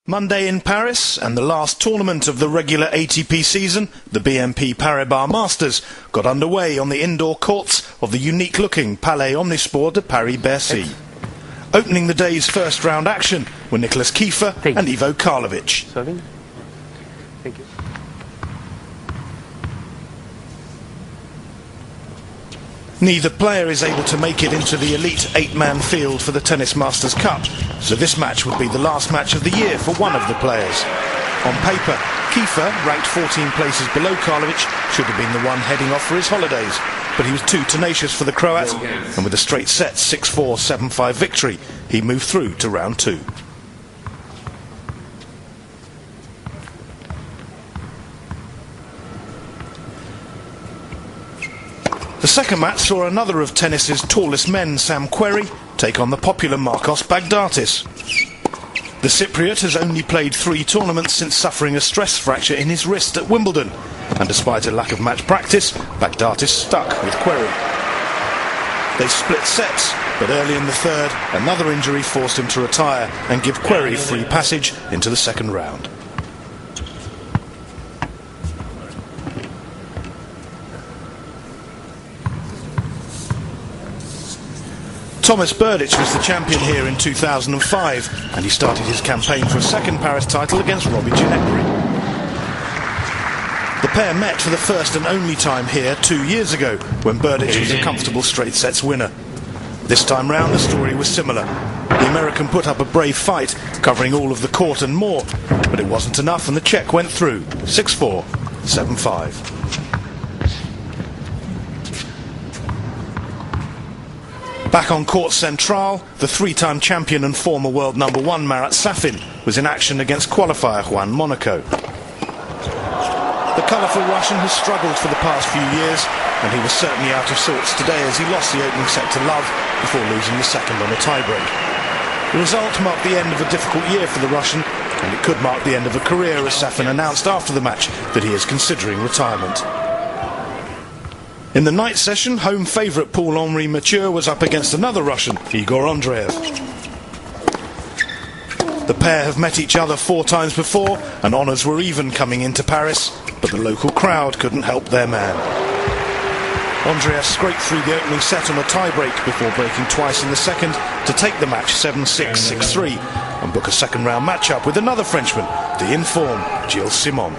Monday in Paris, and the last tournament of the regular ATP season, the BNP Paribas Masters, got underway on the indoor courts of the unique-looking Palais Omnisport de Paris-Bercy. Opening the day's first round action were Nicolas Kiefer and Ivo Karlovic. Serving. Thank you. Neither player is able to make it into the elite 8-man field for the Tennis Masters Cup, so this match would be the last match of the year for one of the players. On paper, Kiefer, ranked 14 places below Karlovic, should have been the one heading off for his holidays, but he was too tenacious for the Croat, and with a straight set 6-4, 7-5 victory, he moved through to round two. The second match saw another of tennis's tallest men, Sam Querrey, take on the popular Marcos Baghdatis. The Cypriot has only played 3 tournaments since suffering a stress fracture in his wrist at Wimbledon, and despite a lack of match practice, Baghdatis stuck with Querrey. They split sets, but early in the third, another injury forced him to retire and give Querrey free passage into the second round. Thomas Berdych was the champion here in 2005, and he started his campaign for a second Paris title against Robbie Ginepri. The pair met for the first and only time here 2 years ago, when Berdych was a comfortable straight sets winner. This time round the story was similar. The American put up a brave fight, covering all of the court and more, but it wasn't enough and the Czech went through, 6-4, 7-5. Back on court central, the 3-time champion and former world #1 Marat Safin was in action against qualifier Juan Monaco. The colourful Russian has struggled for the past few years, and he was certainly out of sorts today as he lost the opening set to Love before losing the second on a tiebreak. The result marked the end of a difficult year for the Russian, and it could mark the end of a career, as Safin announced after the match that he is considering retirement. In the night session, home favourite Paul-Henri Mathieu was up against another Russian, Igor Andreev. The pair have met each other 4 times before, and honours were even coming into Paris, but the local crowd couldn't help their man. Andreev scraped through the opening set on a tiebreak before breaking twice in the second to take the match 7-6, 6-3, and book a second round match-up with another Frenchman, the in-form Gilles Simon.